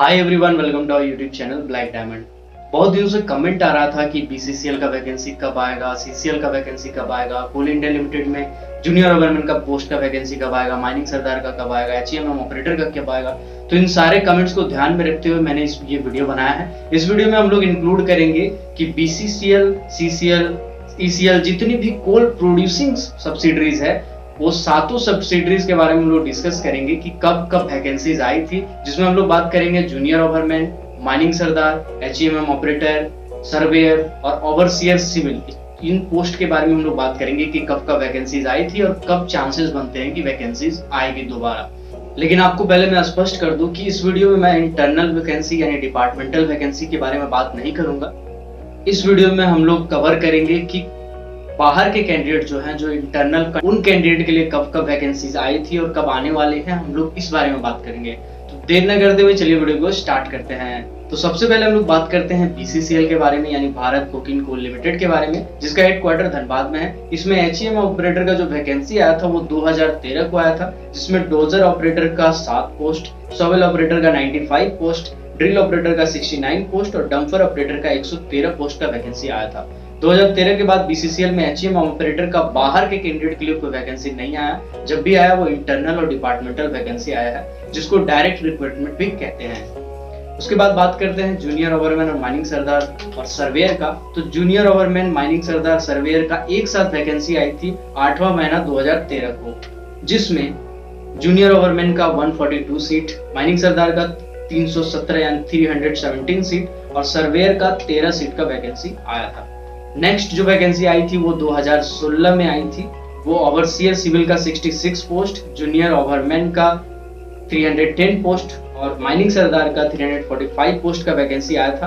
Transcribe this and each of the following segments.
Hi everyone, welcome to our YouTube channel black diamond. बहुत दिनों से कमेंट आ रहा था कि बीसीसीएल का वैकेंसी कब आएगा, सीसीएल का वैकेंसी कब आएगा, कोल इंडिया लिमिटेड में जूनियर ओवरमैन का पोस्ट का वैकेंसी कब आएगा, माइनिंग सरदार का कब आएगा, एचईएमएम ऑपरेटर का कब आएगा। तो इन सारे कमेंट्स को ध्यान में रखते हुए मैंने ये वीडियो बनाया है। इस वीडियो में हम लोग इंक्लूड करेंगे कि बीसीसीएल, सीसीएल, ईसीएल जितनी भी कोल प्रोड्यूसिंग सब्सिडरीज है वो सातों सब्सिडरीज के बारे में हम लोग डिस्कस करेंगे कि कब कब वैकेंसीज आई थी, जिसमें हम लोग बात करेंगे जूनियर ओवरमैन, माइनिंग सरदार, एचईएमएम ऑपरेटर, सर्वेयर और ओवरसियर सिविल। इन पोस्ट के बारे में हम लोग बात करेंगे कि कब कब वैकेंसीज आई थी और कब चांसेस बनते हैं कि वैकेंसीज आएगी दोबारा। लेकिन आपको पहले मैं स्पष्ट कर दूं कि इस वीडियो में मैं इंटरनल वैकेंसी यानी डिपार्टमेंटल वैकेंसी के बारे में बात नहीं करूंगा। इस वीडियो में हम लोग कवर करेंगे कि बाहर के कैंडिडेट जो हैं, जो इंटरनल, उन कैंडिडेट के लिए कब कब वैकेंसीज आई थी और कब आने वाले हैं, हम लोग इस बारे में बात करेंगे। तो देर न करते हुए चलिए वीडियो को स्टार्ट करते हैं। तो सबसे पहले हम लोग बात करते हैं बीसीसीएल के बारे में, यानी भारत कोकिंग कोल लिमिटेड के बारे में, जिसका हेडक्वार्टर धनबाद में है। इसमें एचईएम ऑपरेटर का जो वैकेंसी आया था वो 2013 को आया था, जिसमें डोजर ऑपरेटर का 7 पोस्ट, शॉवेल ऑपरेटर का 95 पोस्ट, ड्रिल ऑपरेटर का 69 पोस्ट और डंपर ऑपरेटर का 113 पोस्ट का वैकेंसी आया था। 2013 के बाद बीसीसीएल में एचईएम ऑपरेटर का बाहर के कैंडिडेट के लिए कोई वैकेंसी नहीं आया। जब भी आया वो इंटरनल और डिपार्टमेंटल वैकेंसी आया है, जिसको डायरेक्ट रिक्रूटमेंट भी कहते हैं। उसके बाद बात करते हैं जूनियर ओवरमैन और माइनिंग सरदार और सर्वेयर का। तो जूनियर ओवरमैन, माइनिंग सरदार, सर्वेयर का एक साथ वैकेंसी आई थी 8वां महीना 2013 को, जिसमें जूनियर ओवरमैन का 142 सीट, माइनिंग सरदार का 317 यानी 317 सीट और सर्वेयर का 13 सीट का वैकेंसी आया था। नेक्स्ट जो वैकेंसी आई थी वो 2016 में आई थी। वो ओवरसियर सिविल का 66 पोस्ट, जूनियर ओवरमैन का 310 पोस्ट और माइनिंग सरदार का 345 पोस्ट का वैकेंसी आया था।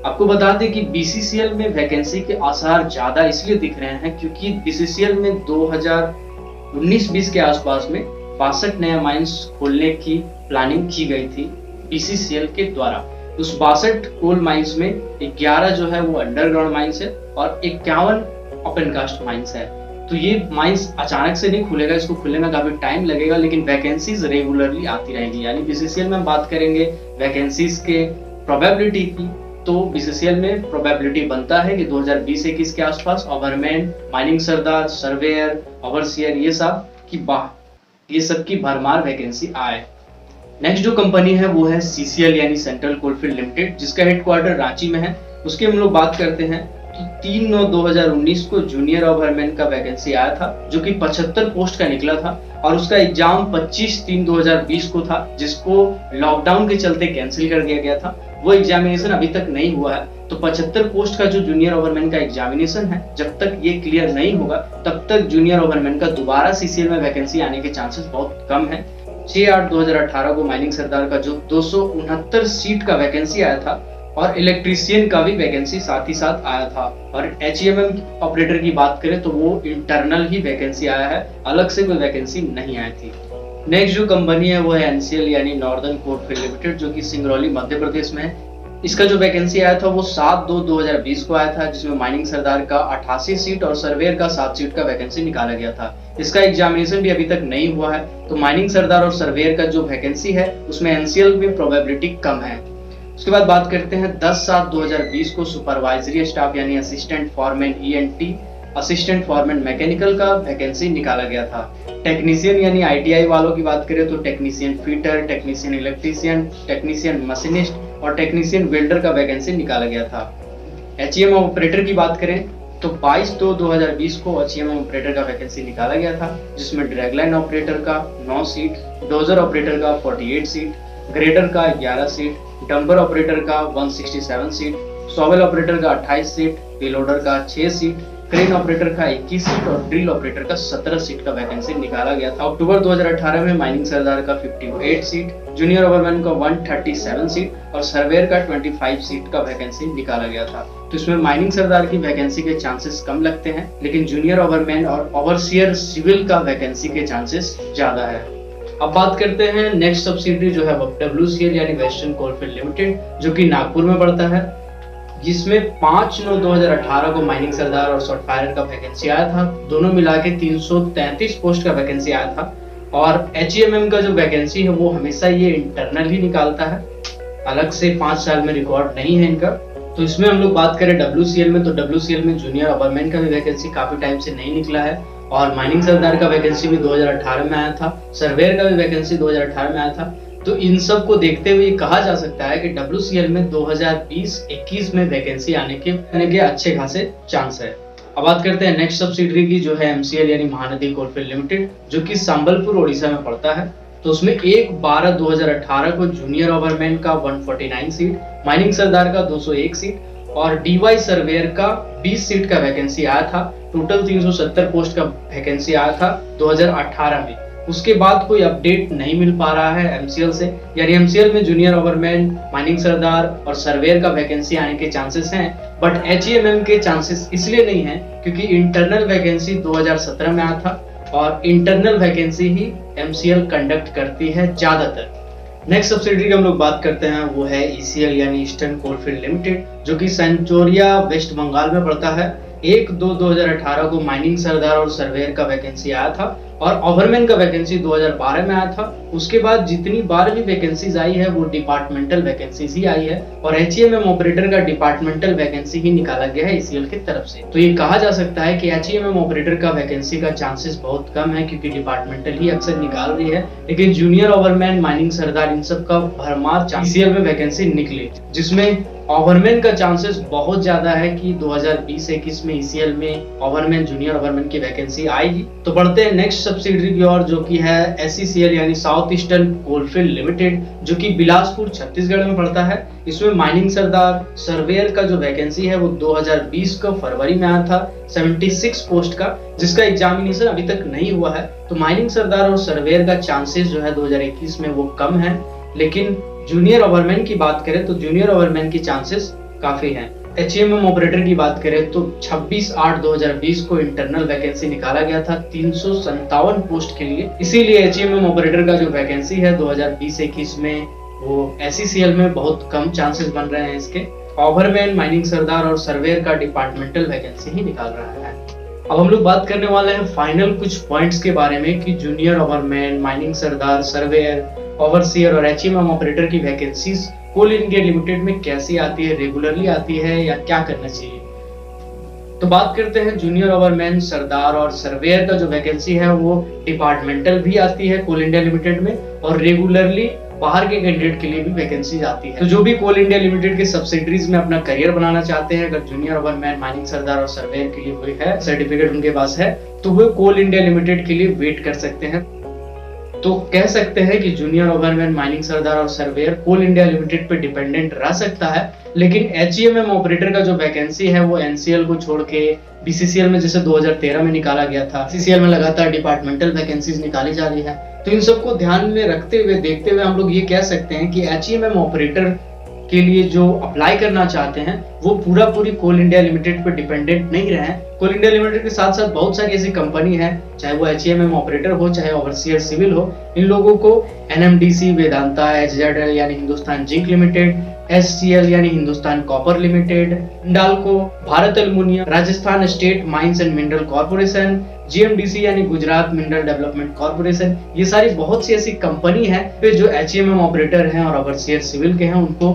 आपको बता दें कि बीसीसीएल में वैकेंसी के आसार ज्यादा इसलिए दिख रहे हैं क्योंकि बीसीसीएल में 2019-20 के आसपास में 62 नया माइंस खोलने की प्लानिंग की गई थी बीसीसीएल के द्वारा। उस 62 कोल माइंस में 11 जो है वो अंडरग्राउंड माइंस है और 51 ओपन कास्ट माइंस है। तो ये माइंस अचानक से नहीं खुलेगा, इसको खुलने में काफी टाइम लगेगा, लेकिन वैकेंसीज रेगुलरली आती रहेंगी। यानी बीसीसीएल में हम बात करेंगे वैकेंसीज के प्रोबेबिलिटी की, तो बीसीसीएल में प्रोबेबिलिटी बनता है कि 2020-21 के आसपास ओवरमैन, माइनिंग सरदार, सर्वेयर, ओवरसियर ये सब की भरमार वैकेंसी आए। नेक्स्ट जो कंपनी है वो है सीसीएल यानी सेंट्रल कोलफील्ड लिमिटेड, जिसका हेडक्वार्टर रांची में है। उसके हम लोग बात करते हैं तो 3/9/2019 को जूनियर ओवरमैन का वैकेंसी आया था, जो कि 75 पोस्ट का निकला था और उसका एग्जाम 25/3/2020 को था, जिसको लॉकडाउन के चलते कैंसिल कर दिया गया था। वो एग्जामिनेशन अभी तक नहीं हुआ है। तो 75 पोस्ट का जो जूनियर ओवरमैन का एग्जामिनेशन है, जब तक ये क्लियर नहीं होगा तब तक जूनियर ओवरमैन का दोबारा सीसीएल में वैकेंसी आने के चांसेस बहुत कम है। 6/8/2018 को माइनिंग सरदार का जो 269 सीट का वैकेंसी आया था और इलेक्ट्रीशियन का भी वैकेंसी साथ ही साथ आया था। और एचईएमएम ऑपरेटर की बात करें तो वो इंटरनल ही वैकेंसी आया है, अलग से कोई वैकेंसी नहीं आई थी। नेक्स्ट जो कंपनी है वो है एनसीएल यानी नॉर्दर्न कोलफील्ड लिमिटेड, जो कि सिंगरौली मध्य प्रदेश में है। इसका जो वैकेंसी आया था वो 7/2/2020 को आया था, जिसमें माइनिंग सरदार का 88 सीट और सर्वेयर का 7 सीट का वैकेंसी निकाला गया था। इसका एग्जामिनेशन भी अभी तक नहीं हुआ है। तो माइनिंग सरदार और सर्वेयर का जो वैकेंसी है उसमें एनसीएल में प्रोबेबिलिटी कम है। उसके बाद बात करते हैं 10/7/2020 को सुपरवाइजरी स्टाफ यानी assistant foreman ENT, assistant foreman mechanical का वैकेंसी निकाला गया था। टेक्नीशियन यानी आईटीआई वालों की बात करें तो technician fitter, technician electrician, technician machinist और टेक्नीशियन वेल्डर का वैकेंसी निकाला गया था। एचईएम ऑपरेटर की बात करें तो 22/2/2020 को एचईएम ऑपरेटर का वैकेंसी निकाला गया था, जिसमें ड्रैगलाइन ऑपरेटर का 9 सीट, डोजर ऑपरेटर का 48 सीट, ग्रेडर का 11 सीट, डंपर ऑपरेटर का 167 सीट, शॉवेल ऑपरेटर का 28 सीट, पेलोडर का 6 सीट, क्रेन ऑपरेटर का 21 सीट और ड्रिल ऑपरेटर का 17 सीट का वैकेंसी निकाला गया था। अक्टूबर 2018 में माइनिंग सरदार का 58 सीट, जूनियर ओवरमैन का 137 सीट और सर्वेयर का 25 सीट का वैकेंसी निकाला गया था। तो इसमें माइनिंग सरदार की वैकेंसी के चांसेस कम लगते हैं, लेकिन जूनियर ओवरमैन और ओवरसियर सिविल का वैकेंसी के चांसेस ज्यादा है। अब बात करते हैं नेक्स्ट सब्सिडरी जो है डब्ल्यूसीएल यानी वेस्टर्न कोलफील्ड लिमिटेड, जो कि नागपुर में पड़ता है, जिसमें 5/9/2018 को माइनिंग सरदार और सॉफ्टफायर का वैकेंसी आया था। दोनों मिला के 333 पोस्ट का वैकेंसी आया था। और एचईएमएम का जो वैकेंसी है वो हमेशा ये इंटरनल ही निकालता है। अलग से 5 साल में रिकॉर्ड नहीं है इनका। तो इसमें हम लोग बात करें WCL में, तो WCL में जूनियर ओवरमैन का भी वैकेंसी काफी टाइम से नहीं निकला है, और माइनिंग सरदार का वैकेंसी भी 2018 में आया था, सर्वेयर का भी वैकेंसी 2018 में आया था। तो इन सब को देखते हुए कहा जा सकता है कि WCL में 2020-21 में वैकेंसी आने के अच्छे खासे चांस है। अब बात करते हैं नेक्स्ट सब्सिडरी की, जो है MCL यानी महानदी कोलफील्ड लिमिटेड, जो कि संबलपुर ओडिशा में पड़ता है। तो उसमें 1/12/2018 को जूनियर ओवरमैन का 149 सीट, माइनिंग सरदार का 201 सीट और DY सर्वेयर का 20 सीट का वैकेंसी आया था। टोटल 370 पोस्ट का वैकेंसी आया था 2018 में। उसके बाद कोई अपडेट नहीं मिल पा रहा है MCL से, यानी MCL में जूनियर ओवरमैन, माइनिंग सरदार और सर्वेयर का वैकेंसी आने के चांसेस हैं, बट HEMM के चांसेस इसलिए नहीं है क्योंकि इंटरनल वैकेंसी 2017 में आया था, और इंटरनल वैकेंसी ही MCL कंडक्ट करती है ज्यादातर। नेक्स्ट सब्सिडरी की हम लोग बात करते हैं, वो है ECL यानी ईस्टर्न कोलफील्ड लिमिटेड, जो कि सेंचोरिया वेस्ट बंगाल में पड़ता है। 1/2/2018 को माइनिंग सरदार और सर्वेयर का वैकेंसी आया था, और ओवरमैन का वैकेंसी 2012 में आया था। उसके बाद जितनी बार भी वैकेंसीज आई है वो डिपार्टमेंटल वैकेंसीज ही आई है, और HEMM ऑपरेटर का डिपार्टमेंटल वैकेंसी ही निकाला गया है ECL की तरफ से। तो ये कहा जा सकता है कि HEMM ऑपरेटर का वैकेंसी का चांसेस बहुत कम है, क्योंकि डिपार्टमेंटल ही अक्सर निकाल रही है, लेकिन जूनियर ओवरमैन, माइनिंग सरदार, इन सब का भरमार ECL में वैकेंसी निकली, जिसमें ओवरमैन का चांसेस बहुत ज्यादा है कि 2020-21 में ECL में ओवरमैन, जूनियर ओवरमैन की वैकेंसी आएगी। तो बढ़ते हैं नेक्स्ट सब्सिडरी की ओर, जो कि है SECL यानी साउथ ईस्टर्न कोलफील्ड लिमिटेड, जो कि बिलासपुर छत्तीसगढ़ में पड़ता है। इसमें माइनिंग सरदार, सर्वेयर का जो वैकेंसी है वो 2020 का फरवरी में आया था, 76 पोस्ट का, जिसका एग्जामिनेशन अभी तक नहीं हुआ है। तो माइनिंग सरदार और सर्वेयर का चांसेस जो है 2021 में वो कम है, लेकिन जूनियर ओवरमैन की बात करें तो जूनियर ओवरमैन की चांसेस काफी हैं। HEMM ऑपरेटर की बात करें तो 26/8/2020 को इंटरनल वैकेंसी निकाला गया था 357 पोस्ट के लिए। इसीलिए HEMM ऑपरेटर का जो वैकेंसी है 2020-21 में वो SECL में बहुत कम चांसेस बन रहे हैं इसके। ओवरमैन, माइनिंग सरदार और सर्वेयर का डिपार्टमेंटल वैकेंसी ही निकाल रहा है। अब हम लोग बात करने वाले हैं फाइनल कुछ पॉइंट्स के बारे में कि जूनियर ओवरमैन, माइनिंग सरदार, सर्वेयर, ओवरसीयर और HEMM ऑपरेटर की वैकेंसीज कोल इंडिया लिमिटेड में कैसी आती है, रेगुलरली आती है या क्या करना चाहिए। तो बात करते हैं जूनियर ओवरमैन, सरदार और सर्वेयर का जो वैकेंसी है वो डिपार्टमेंटल भी आती है कोल इंडिया लिमिटेड में, और रेगुलरली बाहर के कैंडिडेट के लिए भी वैकेंसीज आती है। तो जो भी कोल इंडिया लिमिटेड के सब्सिडरीज में अपना करियर बनाना चाहते हैं, अगर जूनियर ओवरमैन, माइनिंग सरदार और सर्वेयर के लिए कोई है, सर्टिफिकेट उनके पास है, तो वो कोल इंडिया लिमिटेड के लिए वेट कर सकते हैं। तो कह सकते हैं कि जूनियर ओवरमैन, माइनिंग सरदार और सर्वेयर कोल इंडिया लिमिटेड पे डिपेंडेंट रह सकता है, लेकिन HEMM ऑपरेटर का जो वैकेंसी है वो NCL को छोड़ के BCCL में जैसे 2013 में निकाला गया था, CCL में लगातार डिपार्टमेंटल वैकेंसीज निकाली जा रही है। तो इन सबको ध्यान में रखते हुए, देखते हुए हम लोग ये कह सकते हैं कि HEMM ऑपरेटर के लिए जो अप्लाई करना चाहते हैं वो पूरी कोल इंडिया लिमिटेड पे डिपेंडेंट नहीं रहे। कोल इंडिया लिमिटेड के साथ साथ बहुत सारी ऐसी कंपनी है, चाहे वो HEMM ऑपरेटर हो, चाहे ओवरसीयर सिविल हो, इन लोगों को NMDC, वेदांता, HZL यानी हिंदुस्तान जिंक लिमिटेड, SCL यानी Hindustan copper limited, Hindalco, Bharat aluminium, Rajasthan state mines and mineral corporation, GMDC यानी गुजरात मिनरल डेवलपमेंट कॉर्पोरेशन, ये सारी बहुत सी ऐसी कंपनी है पे जो HEMM ऑपरेटर हैं और ओवरसीयर सिविल के हैं, उनको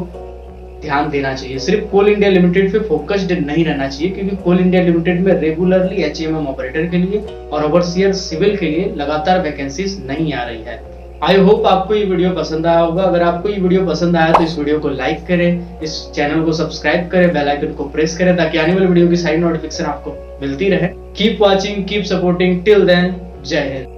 ध्यान देना चाहिए। सिर्फ कोल इंडिया लिमिटेड पे फोकस्ड नहीं रहना चाहिए, क्योंकि कोल इंडिया लिमिटेड में रेगुलरली HEMM ऑपरेटर के लिए और ओवरसीयर सिविल के लिए लगातार वैकेंसीज नहीं आ रही है। आई होप आपको ये वीडियो पसंद आया होगा। अगर आपको ये वीडियो पसंद आया तो इस वीडियो को लाइक करें, इस चैनल को सब्सक्राइब करें, बेल आइकन को प्रेस करें, ताकि आने वाली वीडियो की सारी नोटिफिकेशन आपको मिलती रहे। Keep watching, keep supporting, till then, जय हिंद।